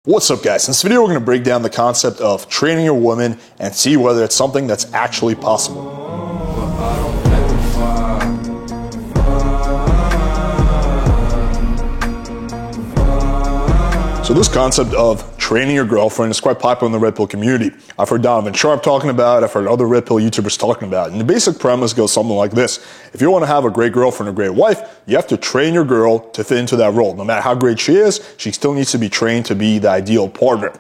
What's up, guys? In this video, we're going to break down the concept of training your woman and see whether it's something that's actually possible. So this concept of training your girlfriend is quite popular in the Red Pill community. I've heard Donovan Sharp talking about it, I've heard other Red Pill YouTubers talking about it. And the basic premise goes something like this. If you want to have a great girlfriend or great wife, you have to train your girl to fit into that role. No matter how great she is, she still needs to be trained to be the ideal partner.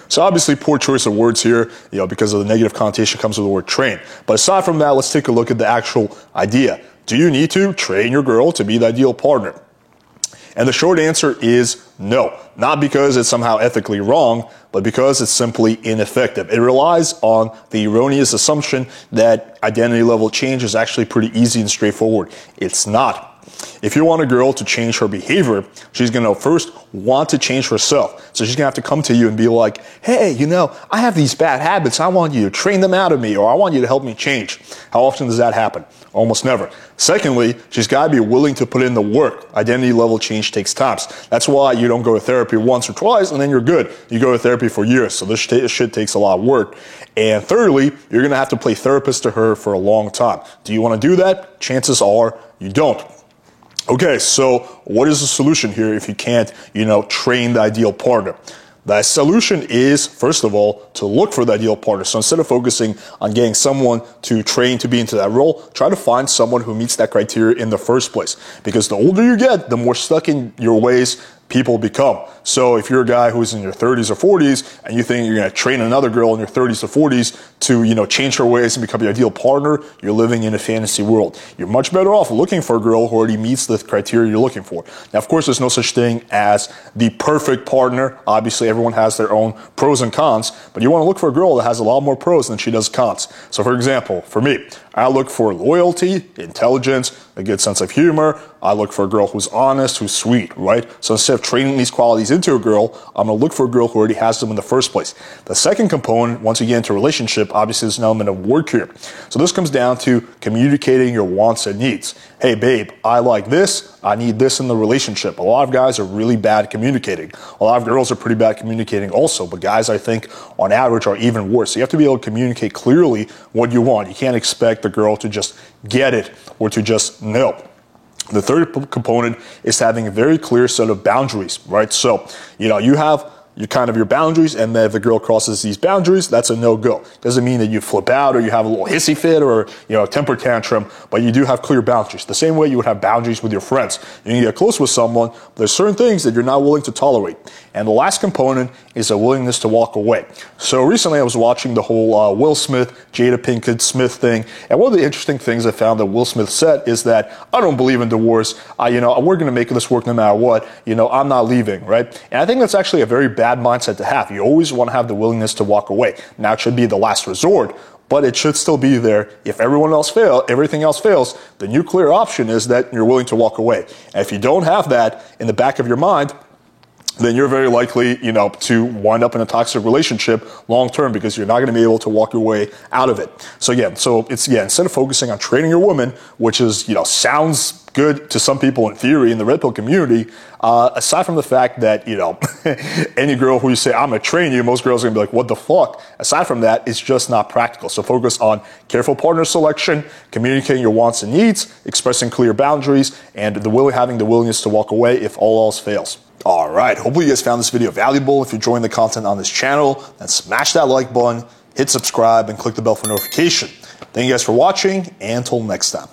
So obviously poor choice of words here, because of the negative connotation that comes with the word train. But aside from that, let's take a look at the actual idea. Do you need to train your girl to be the ideal partner? And the short answer is no. Not because it's somehow ethically wrong, but because it's simply ineffective. It relies on the erroneous assumption that identity level change is actually pretty easy and straightforward. It's not. If you want a girl to change her behavior, she's going to first want to change herself. So she's going to have to come to you and be like, hey, I have these bad habits. I want you to train them out of me, or I want you to help me change. How often does that happen? Almost never. Secondly, she's got to be willing to put in the work. Identity level change takes time. That's why you don't go to therapy once or twice and then you're good. You go to therapy for years. So this shit takes a lot of work. And thirdly, you're going to have to play therapist to her for a long time. Do you want to do that? Chances are you don't. Okay, so what is the solution here if you can't, train the ideal partner? The solution is, first of all, to look for the ideal partner. So instead of focusing on getting someone to train to be into that role, try to find someone who meets that criteria in the first place. Because the older you get, the more stuck in your ways people become. So if you're a guy who's in your 30s or 40s and you think you're going to train another girl in your 30s or 40s to, change her ways and become your ideal partner, you're living in a fantasy world. You're much better off looking for a girl who already meets the criteria you're looking for. Now, of course, there's no such thing as the perfect partner. Obviously, everyone has their own pros and cons, but you want to look for a girl that has a lot more pros than she does cons. So for example, for me, I look for loyalty, intelligence, a good sense of humor. I look for a girl who's honest, who's sweet, right? So instead of training these qualities into a girl, I'm going to look for a girl who already has them in the first place. The second component, once you get into a relationship, obviously there's an element of work here. So this comes down to communicating your wants and needs. Hey, babe, I like this. I need this in the relationship. A lot of guys are really bad communicating. A lot of girls are pretty bad communicating also, but guys, I think, on average, are even worse. So you have to be able to communicate clearly what you want. You can't expect the girl to just get it or to just know. The third component is having a very clear set of boundaries, right? So, you have your boundaries, and then if the girl crosses these boundaries, that's a no-go. Doesn't mean that you flip out or you have a little hissy fit or, a temper tantrum, but you do have clear boundaries. The same way you would have boundaries with your friends. You can get close with someone, but there's certain things that you're not willing to tolerate. And the last component is a willingness to walk away. So recently I was watching the whole Will Smith, Jada Pinkett Smith thing, and one of the interesting things I found that Will Smith said is that I don't believe in divorce. We're going to make this work no matter what. I'm not leaving, right? And I think that's actually a very bad mindset to have. You always want to have the willingness to walk away. Now, it should be the last resort, but it should still be there. If everything else fails, the nuclear option is that you're willing to walk away. And if you don't have that in the back of your mind, then you're very likely, to wind up in a toxic relationship long term because you're not going to be able to walk your way out of it. So instead of focusing on training your woman, which is, sounds good to some people in theory in the Red Pill community, aside from the fact that, any girl who you say, I'm going to train you, most girls are going to be like, what the fuck? Aside from that, it's just not practical. So focus on careful partner selection, communicating your wants and needs, expressing clear boundaries, and having the willingness to walk away if all else fails. All right, hopefully you guys found this video valuable. If you're enjoying the content on this channel, then smash that like button, hit subscribe, and click the bell for notification. Thank you guys for watching, and until next time.